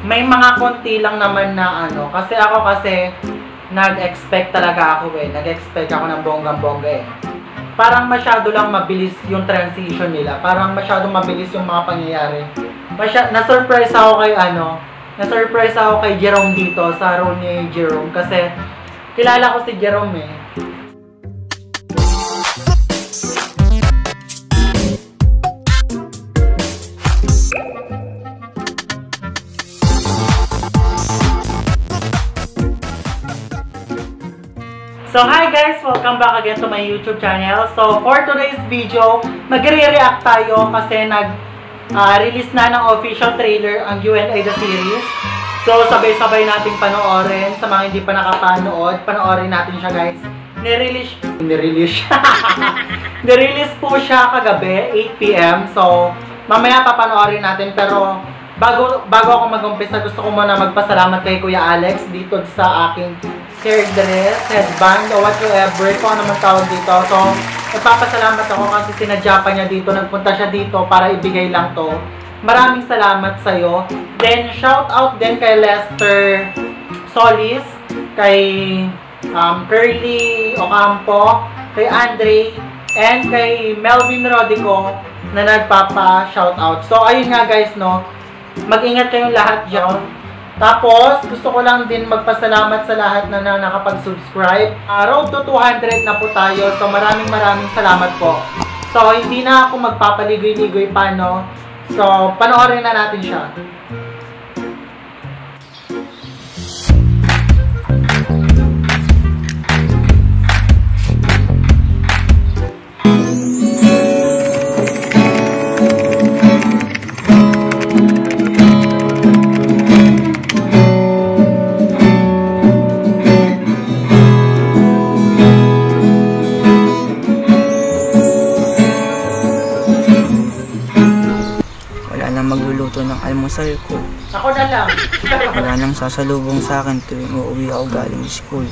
May mga konti lang naman na ano. Kasi nag-expect talaga ako eh. Nag-expect ako ng bonggang-bongga eh. Parang masyado lang mabilis yung transition nila. Parang masyado mabilis yung mga pangyayari. Na-surprise ako kay Jerome dito sa role ni Jerome. Kasi kilala ko si Jerome eh. So hi guys! Welcome back again to my YouTube channel. So for today's video, magre-react tayo kasi nag-release na ng official trailer ang You and I The Series. So sabay-sabay nating panoorin. Sa mga hindi pa nakapanood, panoorin natin siya guys. Nirelease po siya kagabi, 8 PM. So mamaya papanoorin natin, pero bago ako mag-umpisa, gusto ko muna magpasalamat kay Kuya Alex dito sa aking hair dress, headband, o whatsoever, kung ano man tawag dito. So, nagpapasalamat ako kasi sinadya pa niya dito, nagpunta siya dito para ibigay lang to. Maraming salamat sa'yo. Then, shout out din kay Lester Solis, kay Curly Ocampo, kay Andre, and kay Melvin Rodico na nagpapa-shout out. So, ayun nga guys, no, mag-ingat kayong lahat dyan. Tapos, gusto ko lang din magpasalamat sa lahat na nakapag-subscribe. Road to 200 na po tayo. So, maraming salamat po. So, hindi na ako magpapaligoy-ligoy pa, no? So, panoorin na natin siya. Magluluto ng almusal ko. Ako na lang. Wala nang sasalubong sa akin tuwing uuwi ako galing school.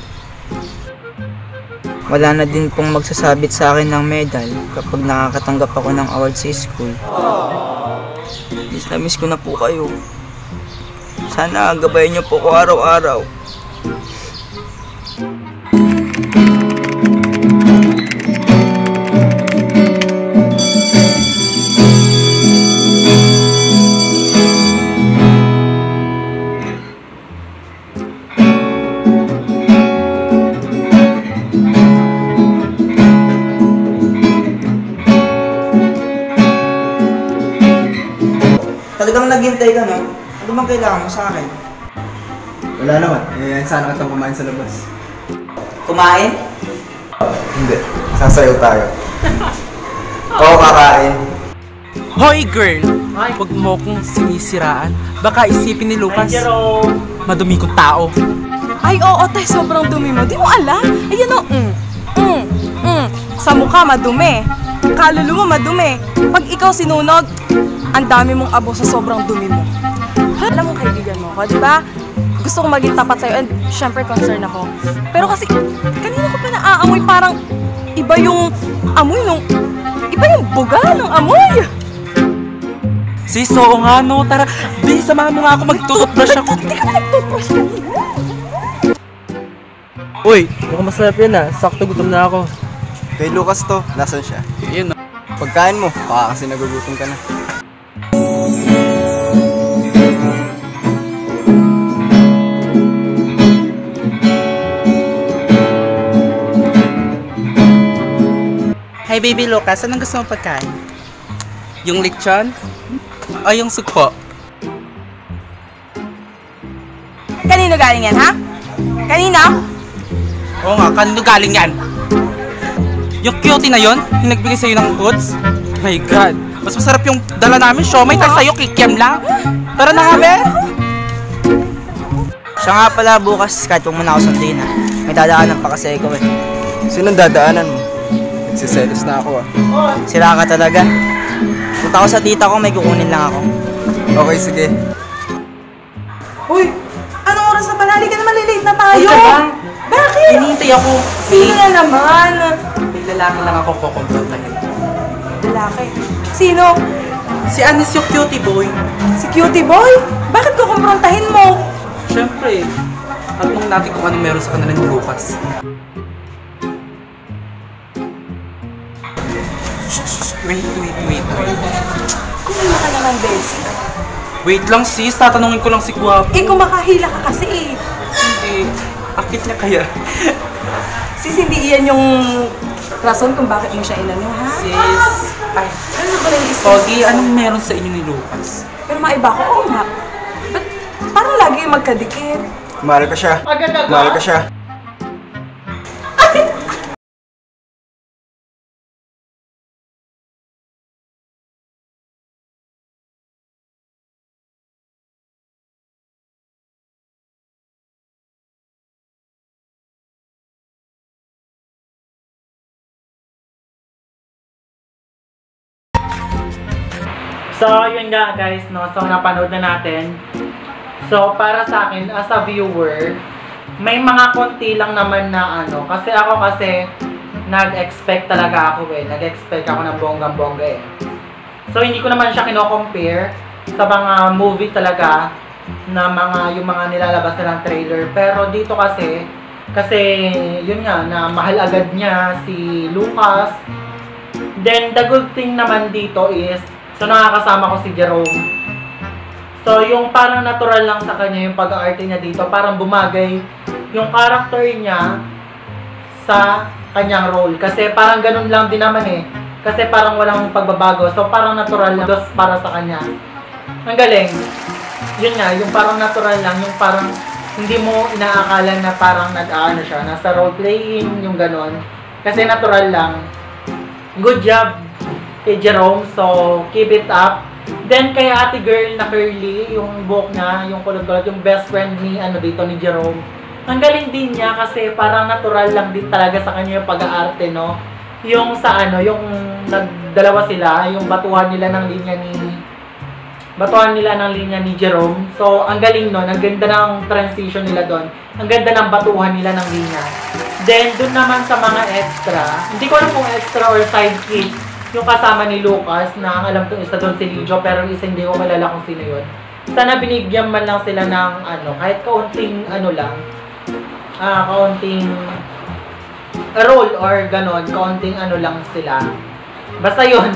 Wala na din pong magsasabit sa akin ng medal kapag nakakatanggap ako ng award sa school. Miss na miss ko na po kayo. Sana gabayan niyo po ko araw-araw. Talagang naghintay ka, no? Ano bang kailangan mo sa akin? Wala naman. Sana ka kumain sa labas. Kumain? Hindi. Sasayaw tayo. Oo, kakain. Hoy girl! Huwag mo kong sinisiraan. Baka isipin ni Lucas, madumi kong tao. Ay, oo, tay, sobrang dumi mo. Di mo alam? Ayan o, Sa mukha, madumi. Kaluluwa, madumi. Pag ikaw sinunog, ang dami mong abo sa sobrang dumi mo. Alam mo, kaibigan mo ako, di ba? Gusto kong maging tapat sa'yo and syempre concern ako. Pero kasi, kanina ko pa naaamoy, parang iba yung amoy iba yung buga ng amoy. Sis, oo nga no, tara, di, samahan mo nga ako mag-toothbrush ako. Di ka nag-toothbrush kanina. Uy, mukhang masarap yan ah, sakto gutom na ako. Kay Lucas to, nasan siya? Yun. Pagkain mo, baka kasi nagugutom ka na. Hi baby Lucas, anong gusto mong pagkain? Yung lechon? O yung sugpo? Kanino galing yan, ha? Kanino? Oo nga, kanino galing yan? Yung cutie na yon, yung nagbigay sa'yo ng foods? My God, mas masarap yung dala namin, siomay, tayo sa'yo, kikiam lang. Tara na kami! Siya nga pala, bukas kahit huwag mo na ako sundin, ha? May dadaanan pa kasi ikaw eh. Sinong dadaanan mo? Nagsiselos na ako ah. Sira ka talaga. Punta ko sa tita ko, may kukunin lang ako. Okay, sige. Uy, anong oras na pala? Halika naman, lilate na tayo. Ay, ka ba? Bakit? Hinihintay ako. Sino na naman? May lalaki lang ako kukumprontahin. Lalaki? Sino? Si Anis yung cutie boy. Si cutie boy? Bakit ko kumprontahin mo? natin kung ano meron sa kanila ni Lucas. Wait. Kumila ka naman, Bessie. Wait lang sis, tatanungin ko lang si Guwapo. Eh, kumakahila ka kasi eh. Hindi. Akit niya kaya? Sis, hindi iyan yung rason kung bakit mo siya inano, ha? Sis. Ay. Ano ba yung isip? Pogi, anong meron sa inyo ni Lucas? Pero maiba ko, oo nga. Ba't parang lagi yung magkadikit? Mahal ko siya. Agad-agad? Mahal ko siya. So, yun nga guys, no? So, napanood na natin. So, para sa akin, as a viewer, may mga konti lang naman na ano. Kasi ako nag-expect talaga ako eh. Nag-expect ako ng bonggang-bongga eh. So, hindi ko naman siya kino-compare sa mga movie talaga na yung mga nilalabas na ng trailer. Pero dito kasi yun nga, na mahal agad niya si Lucas. Then, the good thing naman dito is, so nakakasama ko si Jerome. So, yung parang natural lang sa kanya yung pag-aarte niya dito, parang bumagay yung character niya sa kanyang role. Kasi parang ganun lang din naman eh. Kasi parang walang pagbabago. So, parang natural lang para sa kanya. Ang galing. Yun nga, yung parang natural lang, yung parang hindi mo inaakala na parang nag-aano siya, nasa role playing, yung ganun. Kasi natural lang. Good job kay Jerome, so keep it up. Then kay ate girl na curly, yung buhok niya, yung kulot-kulot, yung best friend ni dito ni Jerome. Ang galing din niya kasi parang natural lang din talaga sa kanya yung pag-aarte, no? Yung sa yung nagdalawa sila, yung batuhan nila ng linya ni Jerome. So ang galing nun, ang ganda ng transition nila doon. Ang ganda ng batuhan nila ng linya. Then doon naman sa mga extra, hindi ko alam kung extra or sidekick yung kasama ni Lucas, na ang alam kong isa doon si Lijo, pero isa hindi ko malala kung sino yun. Sana binigyan man lang sila ng kahit kaunting kaunting role or ganon, kaunting lang sila. Basta yun.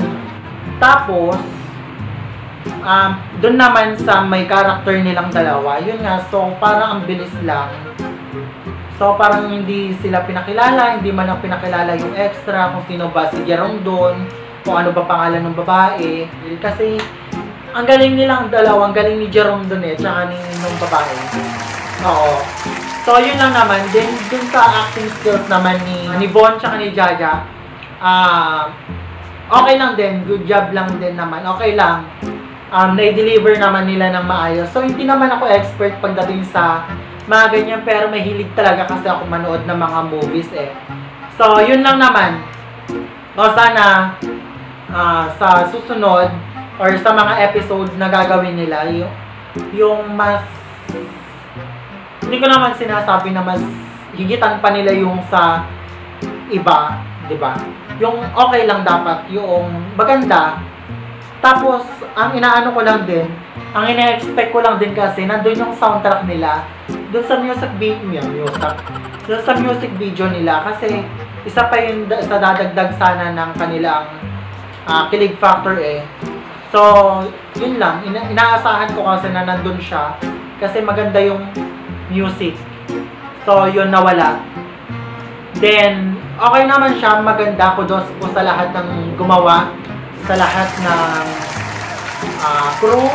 Tapos, doon naman sa may character nilang dalawa, yun nga, so parang ang bilis lang. So parang hindi sila pinakilala, hindi man lang pinakilala yung extra, kung sino ba si Jerome doon, kung ano ba pangalan ng babae. Kasi ang galing nilang dalawa, ang galing ni Jerome doon tsaka nung babae. Oo. So yun lang naman. Then dun sa acting skills naman ni Von tsaka ni Jaja, okay lang din, good job lang din naman, okay lang. Na-deliver naman nila ng maayos. So hindi naman ako expert pagdating sa mga ganyan, pero mahilig talaga kasi ako manood ng mga movies eh. So yun lang naman. O sana sa susunod or sa mga episode na gagawin nila, yung mas, hindi ko naman sinasabi na mas higitan pa nila yung sa iba, di ba? Yung okay lang dapat, yung maganda. Tapos, ang inaano ko lang din, ang ina-expect ko lang din kasi, nandun yung soundtrack nila, dun sa music video nila, kasi isa pa yung sa dadagdag sana ng kanilang kilig factor eh. So, yun lang, inaasahan ko kasi na nandun siya, kasi maganda yung music. So, yun nawala. Then, okay naman siya, maganda ko doon po sa lahat ng gumawa, sa lahat ng crew,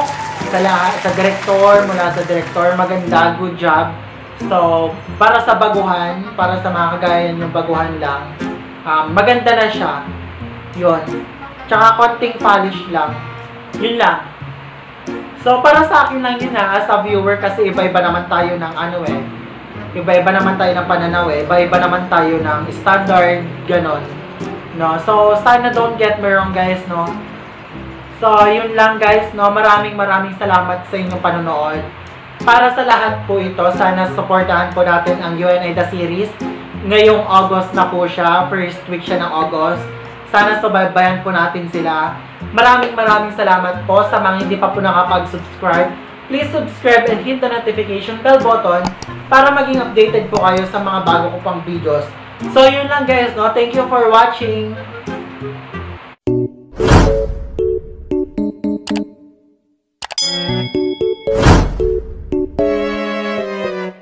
sa director, mula sa director, maganda, good job. So, para sa baguhan, para sa mga kagaya yung baguhan lang, maganda na siya. Yun. Tsaka konting polish lang. Yun lang. So, para sa akin lang yun as a viewer, kasi iba-iba naman tayo ng iba-iba naman tayo ng pananaw iba-iba naman tayo ng standard, ganon. No? So, sana don't get me wrong guys, no? So, yun lang guys, no? Maraming salamat sa inyong panonood. Para sa lahat po ito, sana supportahan po natin ang UNI The Series. Ngayong August na po siya, first week siya ng August. Sana subaybayan po natin sila. Maraming salamat po sa mga hindi pa po nakapag-subscribe. please subscribe and hit the notification bell button para maging updated po kayo sa mga bago ko pang videos. So, yun lang guys, no? Thank you for watching.